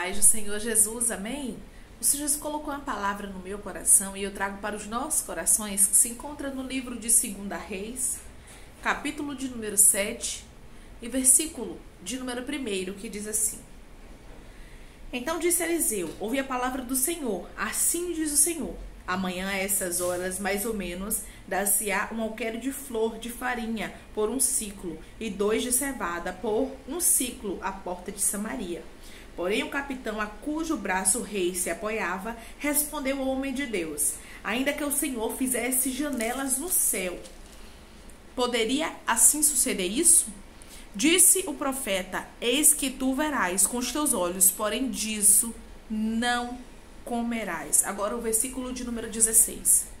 paz do Senhor Jesus, amém? O Senhor Jesus colocou uma palavra no meu coração e eu trago para os nossos corações, que se encontra no livro de 2 Reis, capítulo de número 7 e versículo de número 1, que diz assim: Então disse Eliseu: ouvi a palavra do Senhor, assim diz o Senhor. Amanhã, a essas horas, mais ou menos, dar-se-á um alqueire de flor de farinha por um ciclo, e 2 de cevada por um ciclo à porta de Samaria. Porém, o capitão, a cujo braço o rei se apoiava, respondeu ao homem de Deus: ainda que o Senhor fizesse janelas no céu, poderia assim suceder isso? Disse o profeta: eis que tu verás com os teus olhos, porém disso não comerás. Agora o versículo de número 16.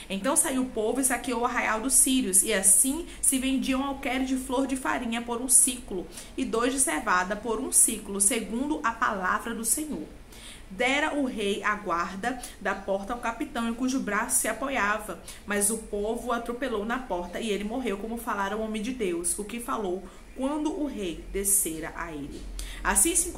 Então saiu o povo e saqueou o arraial dos sírios, e assim se vendiam alqueire de flor de farinha por um ciclo, e 2 de cevada por um ciclo, segundo a palavra do Senhor. Dera o rei a guarda da porta ao capitão, em cujo braço se apoiava, mas o povo o atropelou na porta, e ele morreu, como falara o homem de Deus, o que falou quando o rei descera a ele. Assim se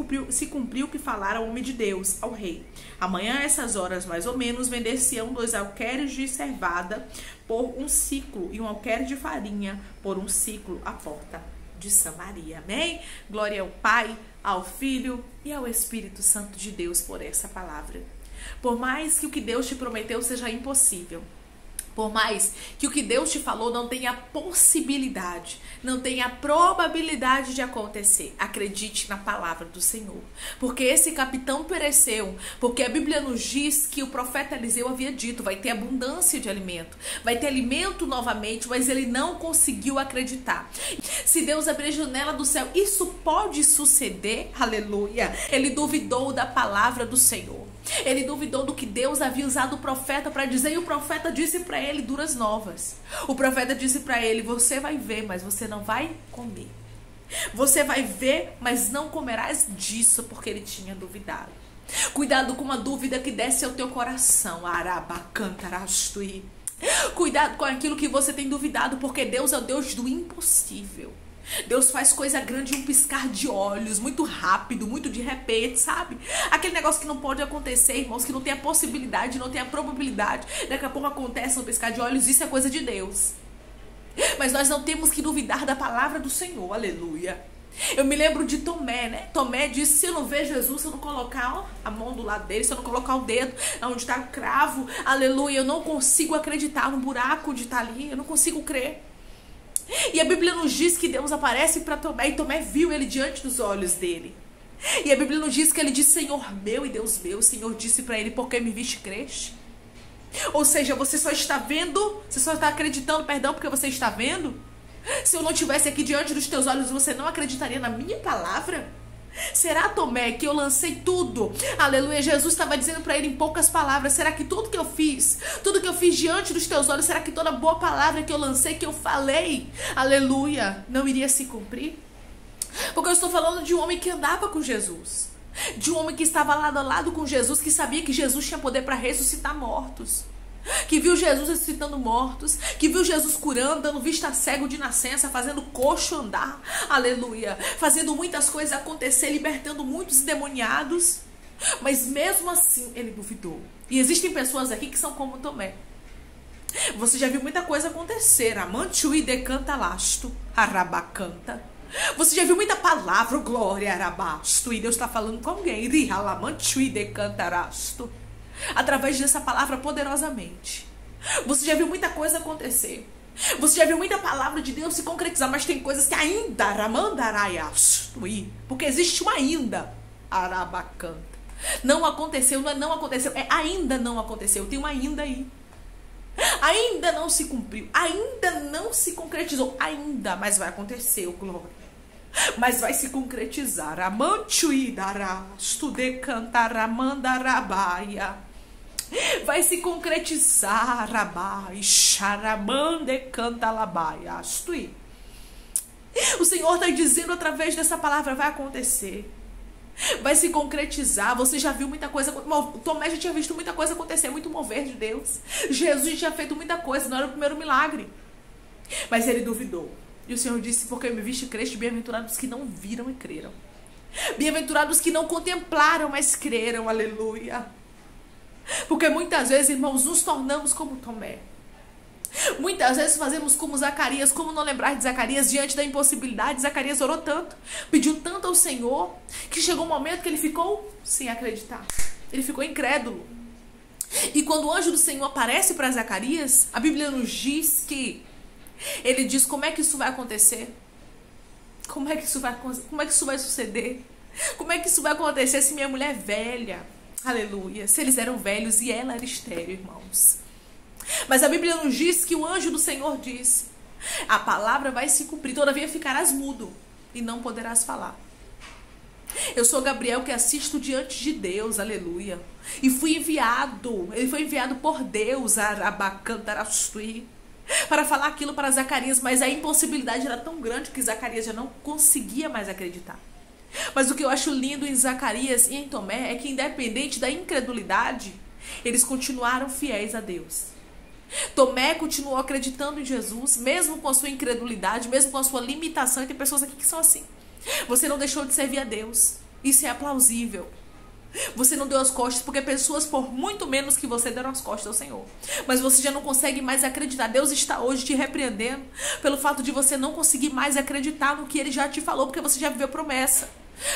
cumpriu o que falara o homem de Deus ao rei. Amanhã, a essas horas, mais ou menos, vender-se-ão 2 alqueires de cevada por um ciclo, e um alqueire de farinha por um ciclo à porta de Samaria. Amém? Glória ao Pai, ao Filho e ao Espírito Santo de Deus por essa palavra. Por mais que o que Deus te prometeu seja impossível, por mais que o que Deus te falou não tenha possibilidade, não tenha probabilidade de acontecer, acredite na palavra do Senhor. Porque esse capitão pereceu, porque a Bíblia nos diz que o profeta Eliseu havia dito: vai ter abundância de alimento, vai ter alimento novamente, mas ele não conseguiu acreditar. Se Deus abrir a janela do céu, isso pode suceder? Aleluia! Ele duvidou da palavra do Senhor. Ele duvidou do que Deus havia usado o profeta para dizer, e o profeta disse para ele duras novas. O profeta disse para ele: você vai ver, mas você não vai comer. Você vai ver, mas não comerás disso, porque ele tinha duvidado. Cuidado com uma dúvida que desce ao teu coração. Arabacantarastuí. Cuidado com aquilo que você tem duvidado, porque Deus é o Deus do impossível. Deus faz coisa grande em um piscar de olhos, muito rápido, muito de repente, sabe? Aquele negócio que não pode acontecer, irmãos, que não tem a possibilidade, não tem a probabilidade, daqui a pouco acontece no piscar de olhos, isso é coisa de Deus. Mas nós não temos que duvidar da palavra do Senhor, aleluia. Eu me lembro de Tomé, né? Tomé disse: se eu não ver Jesus, se eu não colocar a mão do lado dele, se eu não colocar o dedo onde está o cravo, aleluia, eu não consigo acreditar no buraco onde está ali, eu não consigo crer. E a Bíblia nos diz que Deus aparece para Tomé, e Tomé viu ele diante dos olhos dele. E a Bíblia nos diz que ele disse: Senhor meu e Deus meu. O Senhor disse para ele: por que me viste creste? Ou seja, você só está vendo, você só está acreditando, perdão, porque você está vendo? Se eu não estivesse aqui diante dos teus olhos, você não acreditaria na minha palavra? Será, Tomé, que eu lancei tudo? Aleluia, Jesus estava dizendo para ele em poucas palavras: será que tudo que eu fiz diante dos teus olhos, será que toda boa palavra que eu lancei, que eu falei, aleluia, não iria se cumprir? Porque eu estou falando de um homem que andava com Jesus, de um homem que estava lado a lado com Jesus, que sabia que Jesus tinha poder para ressuscitar mortos, que viu Jesus ressuscitando mortos, que viu Jesus curando, dando vista cego de nascença, fazendo coxo andar, aleluia, fazendo muitas coisas acontecer, libertando muitos endemoniados. Mas mesmo assim ele duvidou. E existem pessoas aqui que são como Tomé. Você já viu muita coisa acontecer, amantui decanta lasto, arabacanta. Você já viu muita palavra, glória, arabasto, e Deus está falando com alguém, rihalamantui decanta rasto, através dessa palavra poderosamente. Você já viu muita coisa acontecer. Você já viu muita palavra de Deus se concretizar, mas tem coisas que ainda ramandaraiastui, porque existe um ainda, arabacanta. Não aconteceu, não é não aconteceu, é ainda não aconteceu. Tem um ainda aí. Ainda não se cumpriu, ainda não se concretizou, ainda, mas vai acontecer, glória. Mas vai se concretizar. Amantuidarastu decantaramandarabaya. Vai se concretizar, rabai, charamande cantalabaia. O Senhor está dizendo através dessa palavra: vai acontecer, vai se concretizar. Você já viu muita coisa. Tomé já tinha visto muita coisa acontecer, muito mover de Deus. Jesus já tinha feito muita coisa, não era o primeiro milagre, mas ele duvidou. E o Senhor disse: porque me viste creste, bem-aventurados que não viram e creram. Bem-aventurados que não contemplaram, mas creram. Aleluia. Porque muitas vezes, irmãos, nos tornamos como Tomé. Muitas vezes fazemos como Zacarias. Como não lembrar de Zacarias? Diante da impossibilidade, Zacarias orou tanto, pediu tanto ao Senhor, que chegou um momento que ele ficou sem acreditar. Ele ficou incrédulo. E quando o anjo do Senhor aparece para Zacarias, a Bíblia nos diz que ele diz: como é que isso vai acontecer? Como é que isso vai suceder? Como é que isso vai acontecer se minha mulher é velha? Aleluia. Se eles eram velhos e ela era estéril, irmãos. Mas a Bíblia nos diz que o anjo do Senhor diz: a palavra vai se cumprir, todavia ficarás mudo e não poderás falar. Eu sou Gabriel que assisto diante de Deus, aleluia. E fui enviado, ele foi enviado por Deus, Arabacantarastui, para falar aquilo para Zacarias, mas a impossibilidade era tão grande que Zacarias já não conseguia mais acreditar. Mas o que eu acho lindo em Zacarias e em Tomé é que, independente da incredulidade, eles continuaram fiéis a Deus. Tomé continuou acreditando em Jesus, mesmo com a sua incredulidade, mesmo com a sua limitação. E tem pessoas aqui que são assim. Você não deixou de servir a Deus. Isso é aplausível. Você não deu as costas, porque pessoas por muito menos que você deram as costas ao Senhor. Mas você já não consegue mais acreditar. Deus está hoje te repreendendo pelo fato de você não conseguir mais acreditar no que Ele já te falou, porque você já viveu promessa,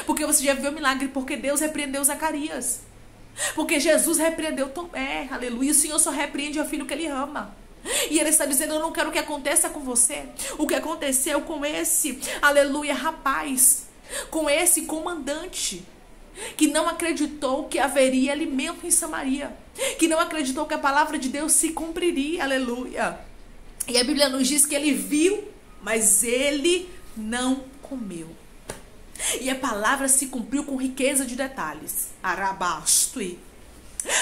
porque você já viveu milagre, porque Deus repreendeu Zacarias, porque Jesus repreendeu Tomé, aleluia. O Senhor só repreende o filho que Ele ama. E Ele está dizendo: eu não quero que aconteça com você o que aconteceu com esse, aleluia, rapaz, com esse comandante, que não acreditou que haveria alimento em Samaria, que não acreditou que a palavra de Deus se cumpriria, aleluia. E a Bíblia nos diz que ele viu, mas ele não comeu. E a palavra se cumpriu com riqueza de detalhes. Arabastui.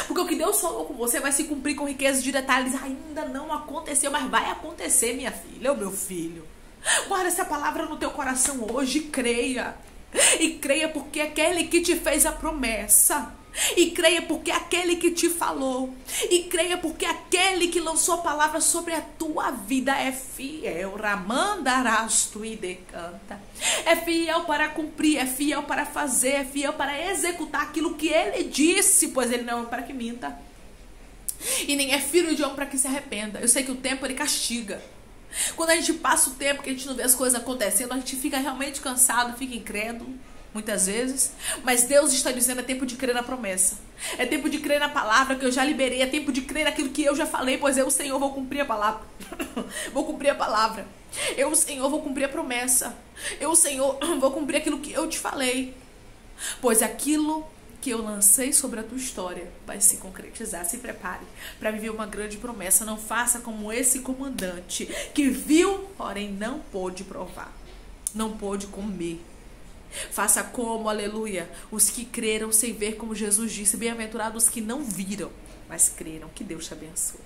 Porque o que Deus falou com você vai se cumprir com riqueza de detalhes. Ainda não aconteceu, mas vai acontecer, minha filha, ou meu filho. Guarda essa palavra no teu coração hoje, creia. E creia porque aquele que te fez a promessa. E creia porque aquele que te falou. E creia porque aquele que lançou a palavra sobre a tua vida é fiel. Ramandarastu e decanta. É fiel para cumprir, é fiel para fazer, é fiel para executar aquilo que ele disse, pois ele não é homem para que minta. E nem é filho de homem para que se arrependa. Eu sei que o tempo ele castiga. Quando a gente passa o tempo que a gente não vê as coisas acontecendo, a gente fica realmente cansado, fica incrédulo, muitas vezes. Mas Deus está dizendo: é tempo de crer na promessa. É tempo de crer na palavra que eu já liberei. É tempo de crer naquilo que eu já falei, pois eu, o Senhor, vou cumprir a palavra. Vou cumprir a palavra. Eu, o Senhor, vou cumprir a promessa. Eu, o Senhor, vou cumprir aquilo que eu te falei. Pois aquilo que eu lancei sobre a tua história vai se concretizar. Se prepare para viver uma grande promessa. Não faça como esse comandante que viu, porém não pôde provar, não pôde comer. Faça como, aleluia, os que creram sem ver, como Jesus disse: bem-aventurados os que não viram, mas creram. Que Deus te abençoe.